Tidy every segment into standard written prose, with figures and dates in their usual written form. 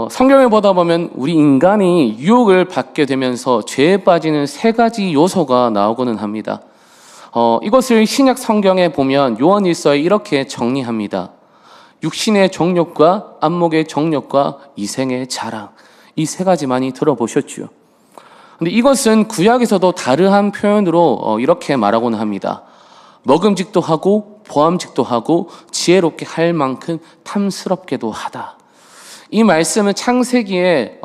성경을 보다 보면 우리 인간이 유혹을 받게 되면서 죄에 빠지는 세 가지 요소가 나오고는 합니다. 이것을 신약 성경에 보면 요한일서에 이렇게 정리합니다. 육신의 정욕과 안목의 정욕과 이생의 자랑, 이 세 가지 많이 들어보셨죠? 근데 이것은 구약에서도 다르한 표현으로 이렇게 말하고는 합니다. 먹음직도 하고 보암직도 하고 지혜롭게 할 만큼 탐스럽게도 하다. 이 말씀은 창세기에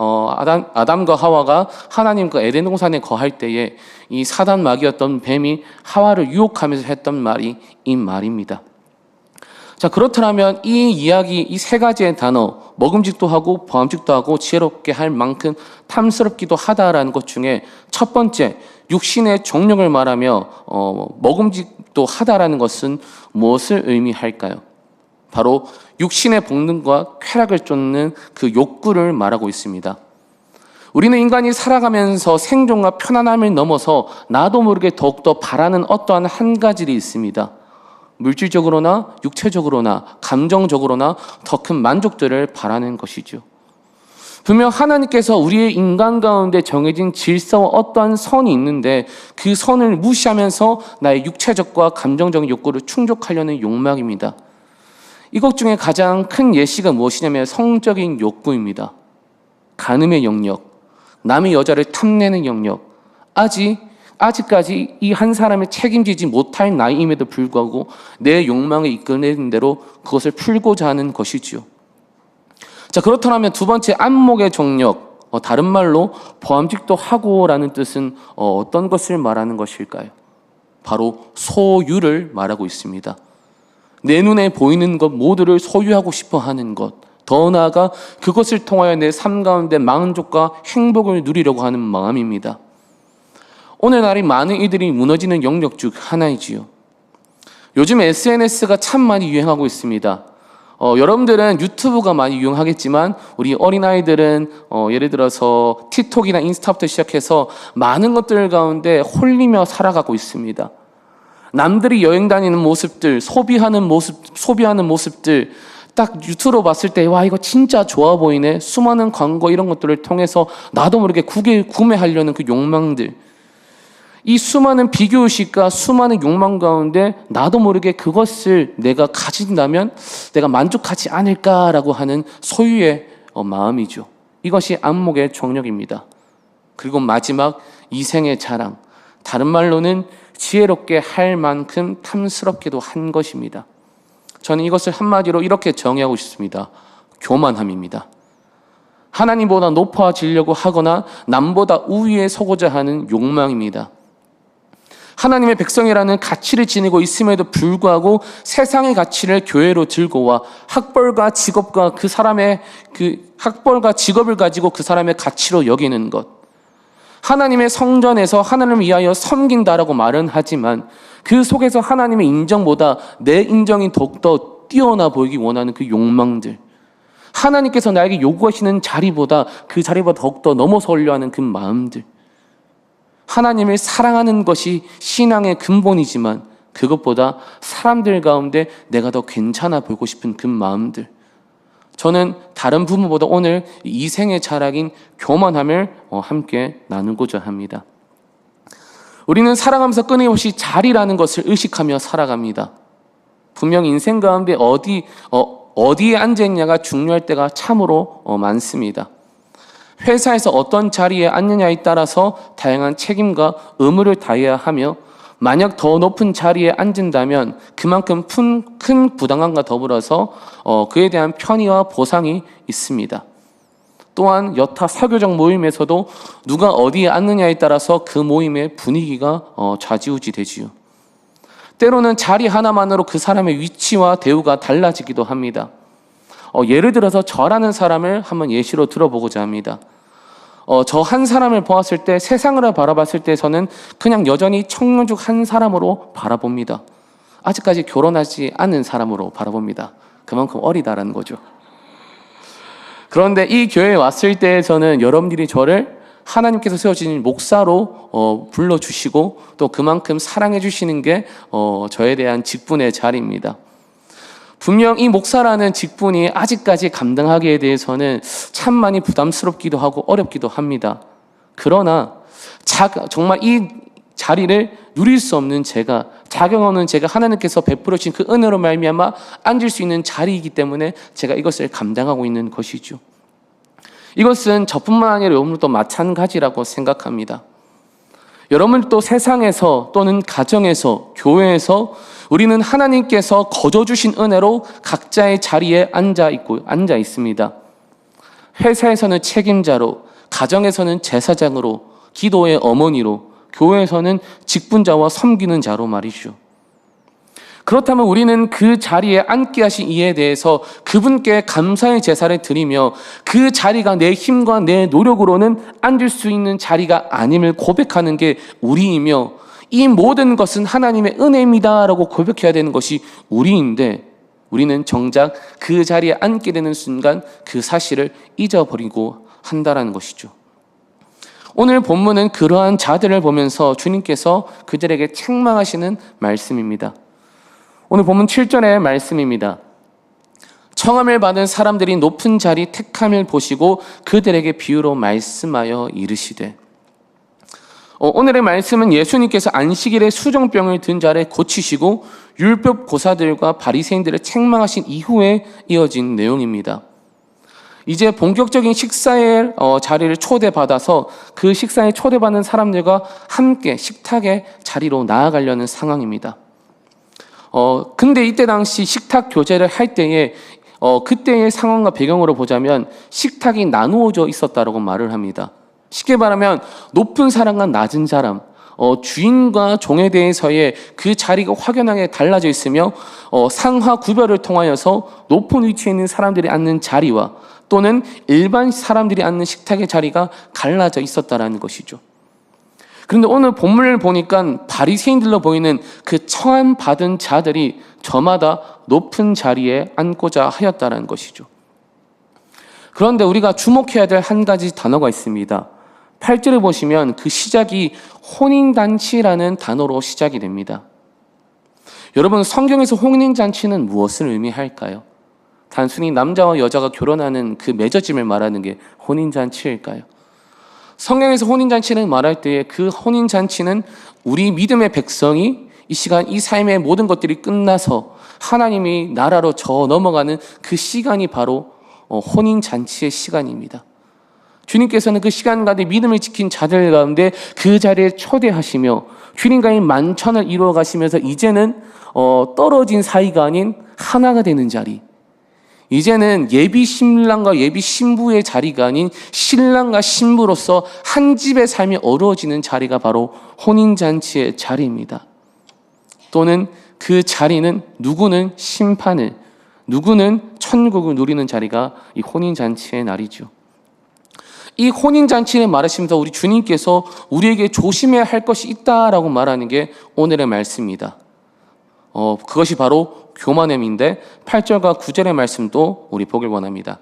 아담과 하와가 하나님과 에덴 동산에 거할 때에 이 사단 마귀였던 뱀이 하와를 유혹하면서 했던 말이 이 말입니다. 자, 그렇다면 이 이야기, 이 세 가지의 단어, 먹음직도 하고 보암직도 하고 지혜롭게 할 만큼 탐스럽기도 하다라는 것 중에 첫 번째, 육신의 정욕을 말하며 먹음직도 하다라는 것은 무엇을 의미할까요? 바로 육신의 본능과 쾌락을 쫓는 그 욕구를 말하고 있습니다. 우리는 인간이 살아가면서 생존과 편안함을 넘어서 나도 모르게 더욱더 바라는 어떠한 한 가지가 있습니다. 물질적으로나 육체적으로나 감정적으로나 더 큰 만족들을 바라는 것이죠. 분명 하나님께서 우리의 인간 가운데 정해진 질서와 어떠한 선이 있는데 그 선을 무시하면서 나의 육체적과 감정적인 욕구를 충족하려는 욕망입니다. 이것 중에 가장 큰 예시가 무엇이냐면 성적인 욕구입니다. 간음의 영역, 남의 여자를 탐내는 영역, 아직까지 이 한 사람을 책임지지 못할 나이임에도 불구하고 내 욕망에 이끌리는 대로 그것을 풀고자 하는 것이지요. 자, 그렇다면 두 번째 안목의 정력, 다른 말로 보암직도 하고라는 뜻은 어떤 것을 말하는 것일까요? 바로 소유를 말하고 있습니다. 내 눈에 보이는 것 모두를 소유하고 싶어 하는 것, 더 나아가 그것을 통하여 내 삶 가운데 만족과 행복을 누리려고 하는 마음입니다. 오늘날이 많은 이들이 무너지는 영역 중 하나이지요. 요즘 SNS가 참 많이 유행하고 있습니다. 여러분들은 유튜브가 많이 유행하겠지만 우리 어린아이들은 예를 들어서 틱톡이나 인스타부터 시작해서 많은 것들 가운데 홀리며 살아가고 있습니다. 남들이 여행 다니는 모습들, 소비하는 모습들 딱 유튜브로 봤을 때 와, 이거 진짜 좋아 보이네. 수많은 광고 이런 것들을 통해서 나도 모르게 구매하려는 그 욕망들, 이 수많은 비교의식과 수많은 욕망 가운데 나도 모르게 그것을 내가 가진다면 내가 만족하지 않을까라고 하는 소유의 마음이죠. 이것이 안목의 정력입니다. 그리고 마지막 이생의 자랑, 다른 말로는 지혜롭게 할 만큼 탐스럽게도 한 것입니다. 저는 이것을 한마디로 이렇게 정의하고 싶습니다. 교만함입니다. 하나님보다 높아지려고 하거나 남보다 우위에 서고자 하는 욕망입니다. 하나님의 백성이라는 가치를 지니고 있음에도 불구하고 세상의 가치를 교회로 들고 와 학벌과 직업과 그 사람의 학벌과 직업을 가지고 그 사람의 가치로 여기는 것. 하나님의 성전에서 하나님을 위하여 섬긴다라고 말은 하지만 그 속에서 하나님의 인정보다 내 인정이 더욱더 뛰어나 보이기 원하는 그 욕망들. 하나님께서 나에게 요구하시는 자리보다 그 자리보다 더욱더 넘어서려 하는 그 마음들. 하나님을 사랑하는 것이 신앙의 근본이지만 그것보다 사람들 가운데 내가 더 괜찮아 보이고 싶은 그 마음들. 저는 다른 부분보다 오늘 이생의 자락인 교만함을 함께 나누고자 합니다. 우리는 살아가면서 끊임없이 자리라는 것을 의식하며 살아갑니다. 분명 인생 가운데 어디에 앉아있냐가 중요할 때가 참으로 많습니다. 회사에서 어떤 자리에 앉느냐에 따라서 다양한 책임과 의무를 다해야 하며 만약 더 높은 자리에 앉은다면 그만큼 큰 부담감과 더불어서 그에 대한 편의와 보상이 있습니다. 또한 여타 사교적 모임에서도 누가 어디에 앉느냐에 따라서 그 모임의 분위기가 좌지우지되지요. 때로는 자리 하나만으로 그 사람의 위치와 대우가 달라지기도 합니다. 예를 들어서 저라는 사람을 한번 예시로 들어보고자 합니다. 저 한 사람을 보았을 때, 세상을 바라봤을 때 저는 그냥 여전히 청년 중 한 사람으로 바라봅니다. 아직까지 결혼하지 않은 사람으로 바라봅니다. 그만큼 어리다라는 거죠. 그런데 이 교회에 왔을 때 저는 여러분들이 저를 하나님께서 세워주신 목사로 불러주시고 또 그만큼 사랑해 주시는 게 저에 대한 직분의 자리입니다. 분명 이 목사라는 직분이 아직까지 감당하기에 대해서는 참 많이 부담스럽기도 하고 어렵기도 합니다. 그러나 정말 이 자리를 누릴 수 없는 제가, 자격 없는 제가 하나님께서 베풀어 주신 그 은혜로 말미암아 앉을 수 있는 자리이기 때문에 제가 이것을 감당하고 있는 것이죠. 이것은 저뿐만 아니라 여러분도 마찬가지라고 생각합니다. 여러분도 세상에서 또는 가정에서, 교회에서 우리는 하나님께서 거저 주신 은혜로 각자의 자리에 앉아 있습니다. 회사에서는 책임자로, 가정에서는 제사장으로, 기도의 어머니로, 교회에서는 직분자와 섬기는 자로 말이죠. 그렇다면 우리는 그 자리에 앉게 하신 이에 대해서 그분께 감사의 제사를 드리며 그 자리가 내 힘과 내 노력으로는 앉을 수 있는 자리가 아님을 고백하는 게 우리이며, 이 모든 것은 하나님의 은혜입니다라고 고백해야 되는 것이 우리인데, 우리는 정작 그 자리에 앉게 되는 순간 그 사실을 잊어버리고 한다라는 것이죠. 오늘 본문은 그러한 자들을 보면서 주님께서 그들에게 책망하시는 말씀입니다. 오늘 본문 7절의 말씀입니다. 청함을 받은 사람들이 높은 자리 택함을 보시고 그들에게 비유로 말씀하여 이르시되. 오늘의 말씀은 예수님께서 안식일에 수정병을 든 자를 고치시고 율법 고사들과 바리새인들을 책망하신 이후에 이어진 내용입니다. 이제 본격적인 식사의 자리를 초대받아서 그 식사에 초대받는 사람들과 함께 식탁의 자리로 나아가려는 상황입니다. 근데 이때 당시 식탁 교제를 할 때에 그때의 상황과 배경으로 보자면 식탁이 나누어져 있었다라고 말을 합니다. 쉽게 말하면 높은 사람과 낮은 사람, 주인과 종에 대해서의 그 자리가 확연하게 달라져 있으며 상하 구별을 통하여서 높은 위치에 있는 사람들이 앉는 자리와 또는 일반 사람들이 앉는 식탁의 자리가 갈라져 있었다라는 것이죠. 그런데 오늘 본문을 보니까 바리새인들로 보이는 그 청함 받은 자들이 저마다 높은 자리에 앉고자 하였다는 것이죠. 그런데 우리가 주목해야 될 한 가지 단어가 있습니다. 8절을 보시면 그 시작이 혼인잔치라는 단어로 시작이 됩니다. 여러분, 성경에서 혼인잔치는 무엇을 의미할까요? 단순히 남자와 여자가 결혼하는 그 맺어짐을 말하는 게 혼인잔치일까요? 성경에서 혼인잔치는 말할 때에 그 혼인잔치는 우리 믿음의 백성이 이 시간, 이 삶의 모든 것들이 끝나서 하나님이 나라로 저 넘어가는 그 시간이 바로 혼인잔치의 시간입니다. 주님께서는 그 시간 가운데 믿음을 지킨 자들 가운데 그 자리에 초대하시며 주님과의 만찬을 이루어 가시면서 이제는 떨어진 사이가 아닌 하나가 되는 자리, 이제는 예비 신랑과 예비 신부의 자리가 아닌 신랑과 신부로서 한 집의 삶이 어우러지는 자리가 바로 혼인잔치의 자리입니다. 또는 그 자리는 누구는 심판을, 누구는 천국을 누리는 자리가 이 혼인잔치의 날이죠. 이 혼인잔치를 말하시면서 우리 주님께서 우리에게 조심해야 할 것이 있다라고 말하는 게 오늘의 말씀입니다. 그것이 바로 교만함인데 8절과 9절의 말씀도 우리 보길 원합니다.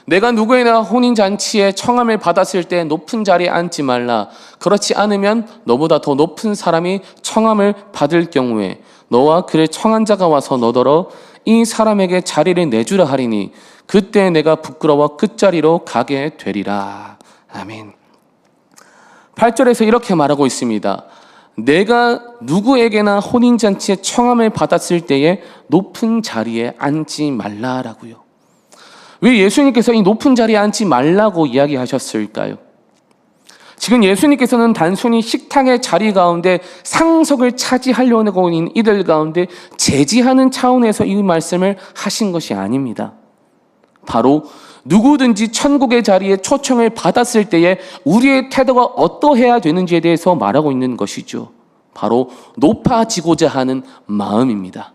내가 누구에나 혼인잔치에 청함을 받았을 때 높은 자리에 앉지 말라. 그렇지 않으면 너보다 더 높은 사람이 청함을 받을 경우에 너와 그를 청한 자가 와서 너더러 이 사람에게 자리를 내주라 하리니 그때 내가 부끄러워 끝자리로 가게 되리라. 아멘. 8절에서 이렇게 말하고 있습니다. 내가 누구에게나 혼인잔치에 청함을 받았을 때에 높은 자리에 앉지 말라라고요. 왜 예수님께서 이 높은 자리에 앉지 말라고 이야기하셨을까요? 지금 예수님께서는 단순히 식탁의 자리 가운데 상석을 차지하려고 있는 이들 가운데 제지하는 차원에서 이 말씀을 하신 것이 아닙니다. 바로 누구든지 천국의 자리에 초청을 받았을 때에 우리의 태도가 어떠해야 되는지에 대해서 말하고 있는 것이죠. 바로 높아지고자 하는 마음입니다.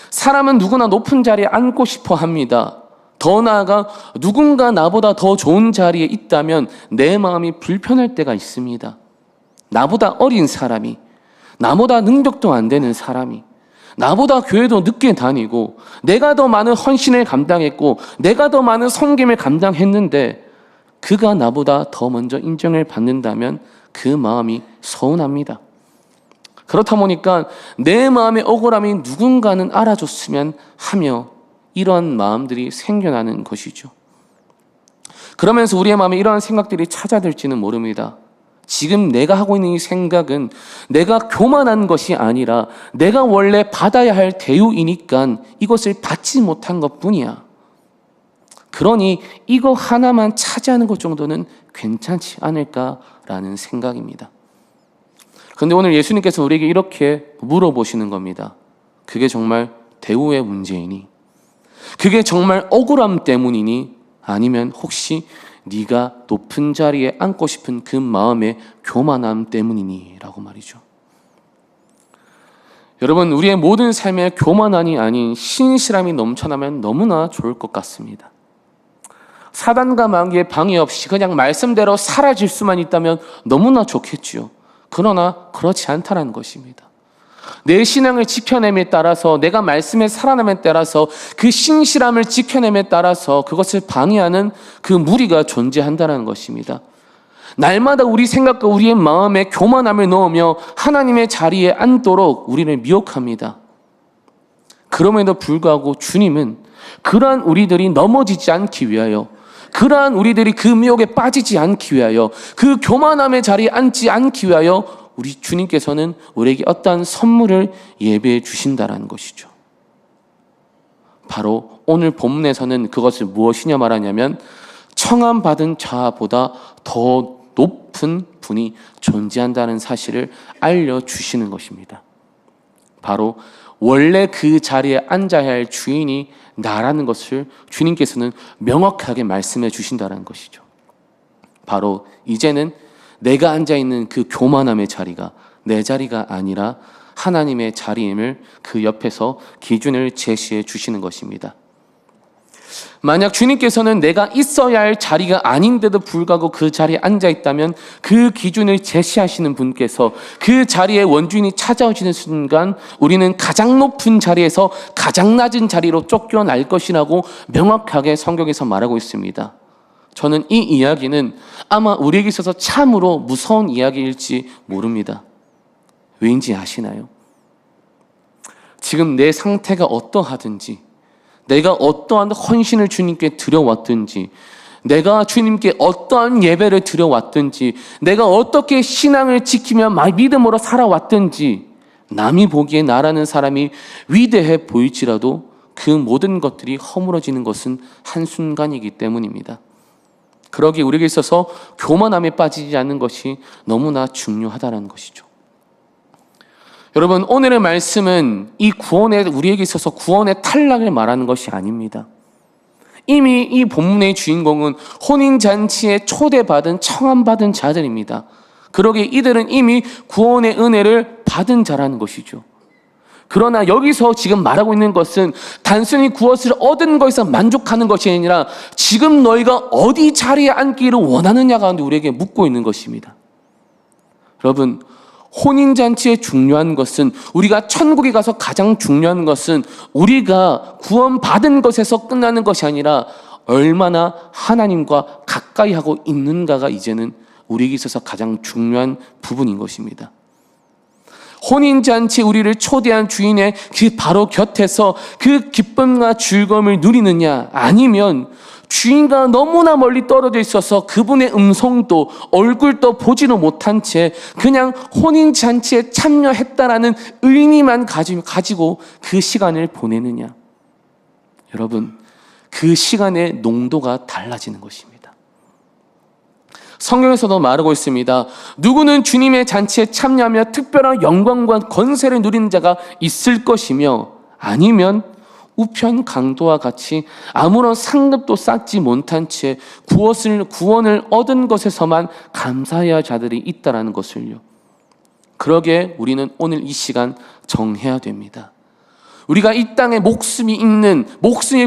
사람은 누구나 높은 자리에 앉고 싶어 합니다. 더 나아가 누군가 나보다 더 좋은 자리에 있다면 내 마음이 불편할 때가 있습니다. 나보다 어린 사람이, 나보다 능력도 안 되는 사람이, 나보다 교회도 늦게 다니고 내가 더 많은 헌신을 감당했고 내가 더 많은 섬김을 감당했는데 그가 나보다 더 먼저 인정을 받는다면 그 마음이 서운합니다. 그렇다 보니까 내 마음의 억울함이 누군가는 알아줬으면 하며 이러한 마음들이 생겨나는 것이죠. 그러면서 우리의 마음에 이러한 생각들이 찾아들지는 모릅니다. 지금 내가 하고 있는 이 생각은 내가 교만한 것이 아니라 내가 원래 받아야 할 대우이니까 이것을 받지 못한 것뿐이야. 그러니 이거 하나만 차지하는 것 정도는 괜찮지 않을까라는 생각입니다. 그런데 오늘 예수님께서 우리에게 이렇게 물어보시는 겁니다. 그게 정말 대우의 문제이니? 그게 정말 억울함 때문이니? 아니면 혹시 네가 높은 자리에 앉고 싶은 그 마음의 교만함 때문이니? 라고 말이죠. 여러분, 우리의 모든 삶에 교만함이 아닌 신실함이 넘쳐나면 너무나 좋을 것 같습니다. 사단과 마귀의 방해 없이 그냥 말씀대로 사라질 수만 있다면 너무나 좋겠지요. 그러나 그렇지 않다는 것입니다. 내 신앙을 지켜냄에 따라서, 내가 말씀에 살아남에 따라서, 그 신실함을 지켜냄에 따라서 그것을 방해하는 그 무리가 존재한다는 것입니다. 날마다 우리 생각과 우리의 마음에 교만함을 넣으며 하나님의 자리에 앉도록 우리를 미혹합니다. 그럼에도 불구하고 주님은 그러한 우리들이 넘어지지 않기 위하여, 그러한 우리들이 그 미혹에 빠지지 않기 위하여, 그 교만함의 자리에 앉지 않기 위하여 우리 주님께서는 우리에게 어떠한 선물을 예배해 주신다는 것이죠. 바로 오늘 본문에서는 그것을 무엇이냐 말하냐면 청함받은 자보다 더 높은 분이 존재한다는 사실을 알려주시는 것입니다. 바로 원래 그 자리에 앉아야 할 주인이 나라는 것을 주님께서는 명확하게 말씀해 주신다는 것이죠. 바로 이제는 내가 앉아있는 그 교만함의 자리가 내 자리가 아니라 하나님의 자리임을 그 옆에서 기준을 제시해 주시는 것입니다. 만약 주님께서는 내가 있어야 할 자리가 아닌데도 불구하고 그 자리에 앉아있다면 그 기준을 제시하시는 분께서 그 자리에 원주인이 찾아오시는 순간 우리는 가장 높은 자리에서 가장 낮은 자리로 쫓겨날 것이라고 명확하게 성경에서 말하고 있습니다. 저는 이 이야기는 아마 우리에게 있어서 참으로 무서운 이야기일지 모릅니다. 왜인지 아시나요? 지금 내 상태가 어떠하든지, 내가 어떠한 헌신을 주님께 드려왔든지, 내가 주님께 어떠한 예배를 드려왔든지, 내가 어떻게 신앙을 지키며 믿음으로 살아왔든지, 남이 보기에 나라는 사람이 위대해 보일지라도 그 모든 것들이 허물어지는 것은 한순간이기 때문입니다. 그러기에 우리에게 있어서 교만함에 빠지지 않는 것이 너무나 중요하다는 것이죠. 여러분, 오늘의 말씀은 이 구원에, 우리에게 있어서 구원의 탈락을 말하는 것이 아닙니다. 이미 이 본문의 주인공은 혼인잔치에 초대받은 청함받은 자들입니다. 그러기에 이들은 이미 구원의 은혜를 받은 자라는 것이죠. 그러나 여기서 지금 말하고 있는 것은 단순히 구원을 얻은 것에서 만족하는 것이 아니라 지금 너희가 어디 자리에 앉기를 원하느냐가 우리에게 묻고 있는 것입니다. 여러분, 혼인잔치의 중요한 것은, 우리가 천국에 가서 가장 중요한 것은 우리가 구원받은 것에서 끝나는 것이 아니라 얼마나 하나님과 가까이 하고 있는가가 이제는 우리에게 있어서 가장 중요한 부분인 것입니다. 혼인잔치 우리를 초대한 주인의 그 바로 곁에서 그 기쁨과 즐거움을 누리느냐, 아니면 주인과 너무나 멀리 떨어져 있어서 그분의 음성도 얼굴도 보지도 못한 채 그냥 혼인잔치에 참여했다라는 의미만 가지고 그 시간을 보내느냐. 여러분, 그 시간의 농도가 달라지는 것입니다. 성경에서도 말하고 있습니다. 누구는 주님의 잔치에 참여하며 특별한 영광과 권세를 누리는 자가 있을 것이며, 아니면 우편 강도와 같이 아무런 상급도 쌓지 못한 채 구원을 얻은 것에서만 감사해야 할 자들이 있다라는 것을요. 그러기에 우리는 오늘 이 시간 정해야 됩니다. 우리가 이 땅에 목숨이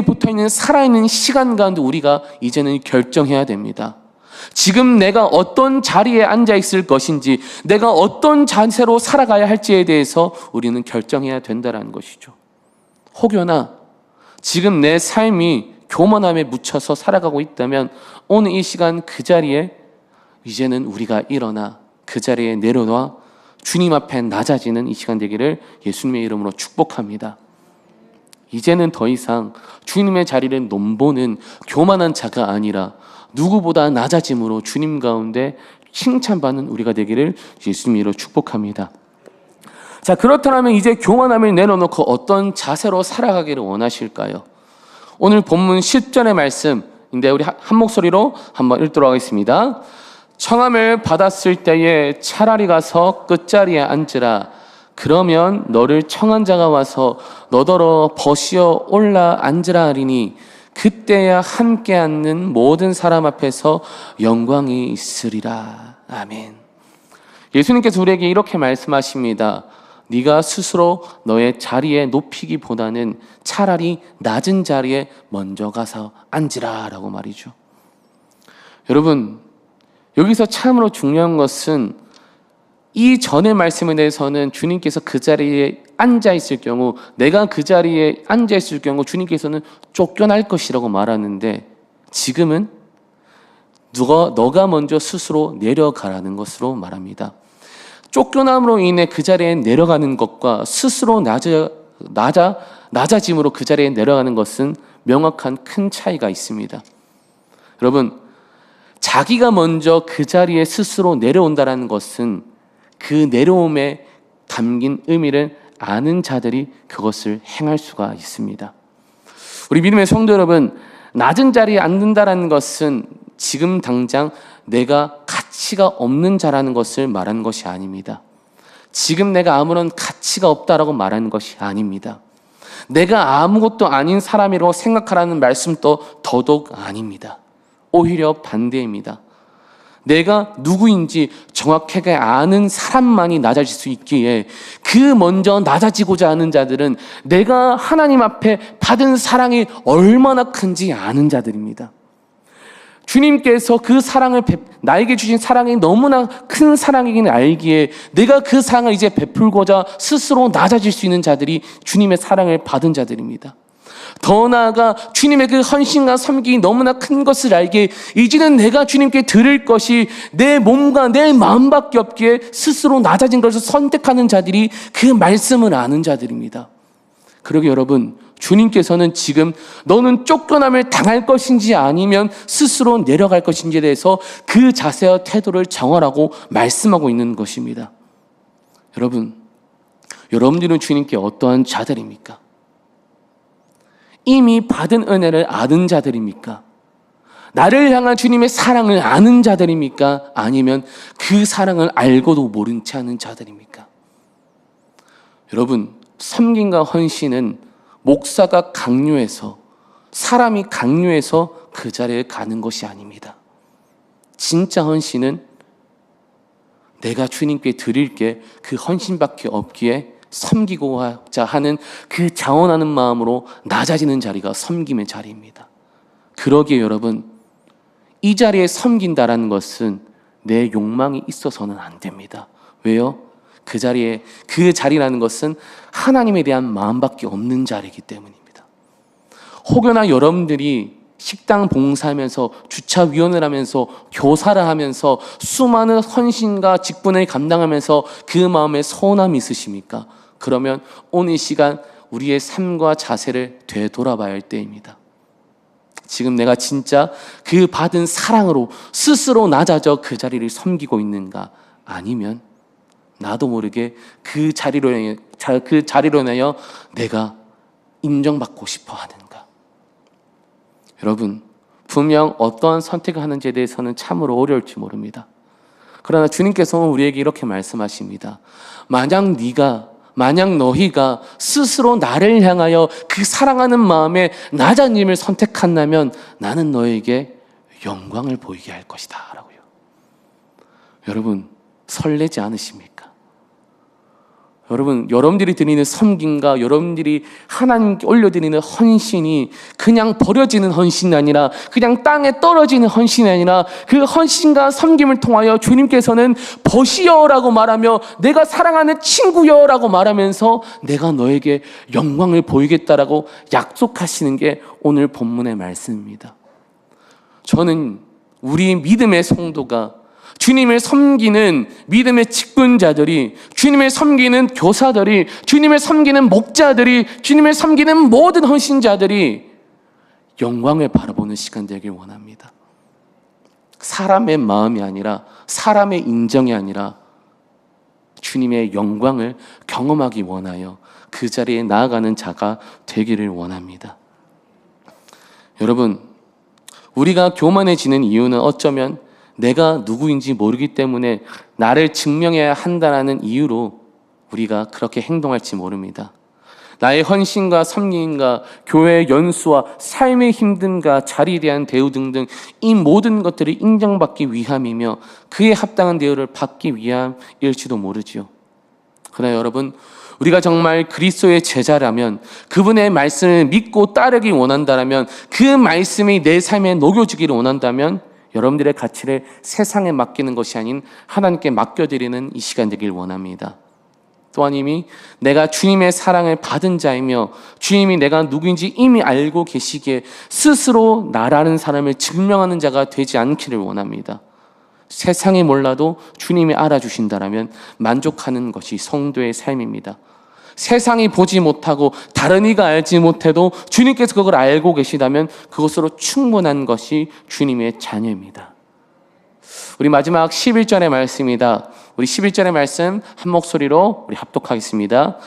붙어있는 살아있는 시간 가운데 우리가 이제는 결정해야 됩니다. 지금 내가 어떤 자리에 앉아 있을 것인지, 내가 어떤 자세로 살아가야 할지에 대해서 우리는 결정해야 된다는 것이죠. 혹여나 지금 내 삶이 교만함에 묻혀서 살아가고 있다면 오늘 이 시간 그 자리에 이제는 우리가 일어나 그 자리에 내려놔 주님 앞에 낮아지는 이 시간 되기를 예수님의 이름으로 축복합니다. 이제는 더 이상 주님의 자리를 넘보는 교만한 자가 아니라 누구보다 낮아짐으로 주님 가운데 칭찬받는 우리가 되기를 예수님의 이름으로 축복합니다. 자, 그렇다면 이제 교만함을 내려놓고 어떤 자세로 살아가기를 원하실까요? 오늘 본문 10절의 말씀인데 우리 한 목소리로 한번 읽도록 하겠습니다. 청함을 받았을 때에 차라리 가서 끝자리에 앉으라. 그러면 너를 청한 자가 와서 너더러 버시어 올라 앉으라 하리니 그때야 함께 앉는 모든 사람 앞에서 영광이 있으리라. 아멘. 예수님께서 우리에게 이렇게 말씀하십니다. 네가 스스로 너의 자리에 높이기보다는 차라리 낮은 자리에 먼저 가서 앉으라 라고 말이죠. 여러분, 여기서 참으로 중요한 것은 이 전의 말씀에 대해서는 주님께서 그 자리에 앉아 있을 경우, 내가 그 자리에 앉아 있을 경우 주님께서는 쫓겨날 것이라고 말하는데, 지금은 너가 먼저 스스로 내려가라는 것으로 말합니다. 쫓겨남으로 인해 그 자리에 내려가는 것과 스스로 낮아짐으로 그 자리에 내려가는 것은 명확한 큰 차이가 있습니다. 여러분, 자기가 먼저 그 자리에 스스로 내려온다는 것은 그 내려옴에 담긴 의미를 아는 자들이 그것을 행할 수가 있습니다. 우리 믿음의 성도 여러분, 낮은 자리에 앉는다는 것은 지금 당장 내가 가치가 없는 자라는 것을 말하는 것이 아닙니다. 지금 내가 아무런 가치가 없다라고 말하는 것이 아닙니다. 내가 아무것도 아닌 사람이라고 생각하라는 말씀도 더더욱 아닙니다. 오히려 반대입니다. 내가 누구인지 정확하게 아는 사람만이 낮아질 수 있기에 그 먼저 낮아지고자 하는 자들은 내가 하나님 앞에 받은 사랑이 얼마나 큰지 아는 자들입니다. 주님께서 그 사랑을 나에게 주신 사랑이 너무나 큰 사랑이긴 알기에 내가 그 사랑을 이제 베풀고자 스스로 낮아질 수 있는 자들이 주님의 사랑을 받은 자들입니다. 더 나아가 주님의 그 헌신과 섬김이 너무나 큰 것을 알기에 이제는 내가 주님께 드릴 것이 내 몸과 내 마음밖에 없기에 스스로 낮아진 것을 선택하는 자들이 그 말씀을 아는 자들입니다. 그러게 여러분, 주님께서는 지금 너는 쫓겨남을 당할 것인지 아니면 스스로 내려갈 것인지에 대해서 그 자세와 태도를 정하라고 말씀하고 있는 것입니다. 여러분들은 주님께 어떠한 자들입니까? 이미 받은 은혜를 아는 자들입니까? 나를 향한 주님의 사랑을 아는 자들입니까? 아니면 그 사랑을 알고도 모른 채 하는 자들입니까? 여러분, 섬김과 헌신은 목사가 강요해서, 사람이 강요해서 그 자리에 가는 것이 아닙니다. 진짜 헌신은 내가 주님께 드릴 게 그 헌신밖에 없기에 섬기고자 하는 그 자원하는 마음으로 낮아지는 자리가 섬김의 자리입니다. 그러기에 여러분, 이 자리에 섬긴다라는 것은 내 욕망이 있어서는 안 됩니다. 왜요? 그 자리라는 것은 하나님에 대한 마음밖에 없는 자리이기 때문입니다. 혹여나 여러분들이 식당 봉사하면서 주차위원을 하면서 교사를 하면서 수많은 헌신과 직분을 감당하면서 그 마음에 서운함이 있으십니까? 그러면 오늘 이 시간 우리의 삶과 자세를 되돌아봐야 할 때입니다. 지금 내가 진짜 그 받은 사랑으로 스스로 낮아져 그 자리를 섬기고 있는가? 아니면 나도 모르게 그 자리로 인하여 내가 인정받고 싶어 하는가? 여러분, 분명 어떠한 선택을 하는지에 대해서는 참으로 어려울지 모릅니다. 그러나 주님께서는 우리에게 이렇게 말씀하십니다. 만약 너희가 스스로 나를 향하여 그 사랑하는 마음에 낮아짐을 선택한다면 나는 너에게 영광을 보이게 할 것이다 라고요. 여러분, 설레지 않으십니까? 여러분들이 드리는 섬김과 여러분들이 하나님께 올려드리는 헌신이 그냥 버려지는 헌신이 아니라, 그냥 땅에 떨어지는 헌신이 아니라 그 헌신과 섬김을 통하여 주님께서는 버시여라고 말하며 내가 사랑하는 친구여라고 말하면서 내가 너에게 영광을 보이겠다라고 약속하시는 게 오늘 본문의 말씀입니다. 저는 우리 믿음의 성도가 주님을 섬기는 믿음의 직분자들이, 주님을 섬기는 교사들이, 주님을 섬기는 목자들이, 주님을 섬기는 모든 헌신자들이 영광을 바라보는 시간 되길 원합니다. 사람의 마음이 아니라, 사람의 인정이 아니라 주님의 영광을 경험하기 원하여 그 자리에 나아가는 자가 되기를 원합니다. 여러분, 우리가 교만해지는 이유는 어쩌면 내가 누구인지 모르기 때문에 나를 증명해야 한다는 이유로 우리가 그렇게 행동할지 모릅니다. 나의 헌신과 섬김과 교회의 연수와 삶의 힘듦과 자리에 대한 대우 등등 이 모든 것들을 인정받기 위함이며 그에 합당한 대우를 받기 위함일지도 모르지요. 그러나 여러분, 우리가 정말 그리스도의 제자라면, 그분의 말씀을 믿고 따르기 원한다면, 그 말씀이 내 삶에 녹여지기를 원한다면 여러분들의 가치를 세상에 맡기는 것이 아닌 하나님께 맡겨드리는 이 시간 되길 원합니다. 또한 이미 내가 주님의 사랑을 받은 자이며 주님이 내가 누구인지 이미 알고 계시기에 스스로 나라는 사람을 증명하는 자가 되지 않기를 원합니다. 세상이 몰라도 주님이 알아주신다라면 만족하는 것이 성도의 삶입니다. 세상이 보지 못하고 다른 이가 알지 못해도 주님께서 그걸 알고 계시다면 그것으로 충분한 것이 주님의 자녀입니다. 우리 마지막 11절의 말씀입니다. 우리 11절의 말씀 한 목소리로 우리 합독하겠습니다.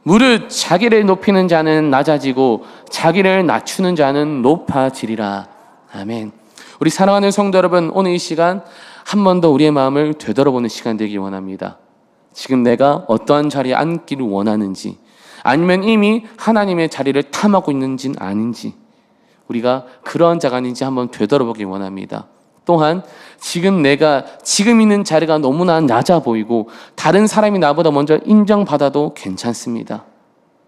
무릇 자기를 높이는 자는 낮아지고 자기를 낮추는 자는 높아지리라. 아멘. 우리 사랑하는 성도 여러분, 오늘 이 시간 한 번 더 우리의 마음을 되돌아보는 시간 되기 원합니다. 지금 내가 어떠한 자리에 앉기를 원하는지, 아니면 이미 하나님의 자리를 탐하고 있는지는 아닌지, 우리가 그러한 자가 아닌지 한번 되돌아보기 원합니다. 또한 지금 내가 지금 있는 자리가 너무나 낮아 보이고 다른 사람이 나보다 먼저 인정받아도 괜찮습니다.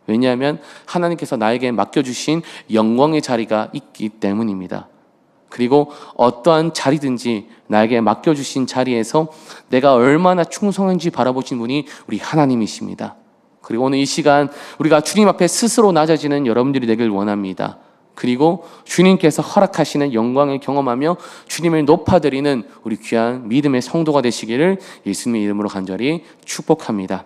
왜냐하면 하나님께서 나에게 맡겨주신 영광의 자리가 있기 때문입니다. 그리고 어떠한 자리든지 나에게 맡겨주신 자리에서 내가 얼마나 충성한지 바라보신 분이 우리 하나님이십니다. 그리고 오늘 이 시간 우리가 주님 앞에 스스로 낮아지는 여러분들이 되길 원합니다. 그리고 주님께서 허락하시는 영광을 경험하며 주님을 높아드리는 우리 귀한 믿음의 성도가 되시기를 예수님의 이름으로 간절히 축복합니다.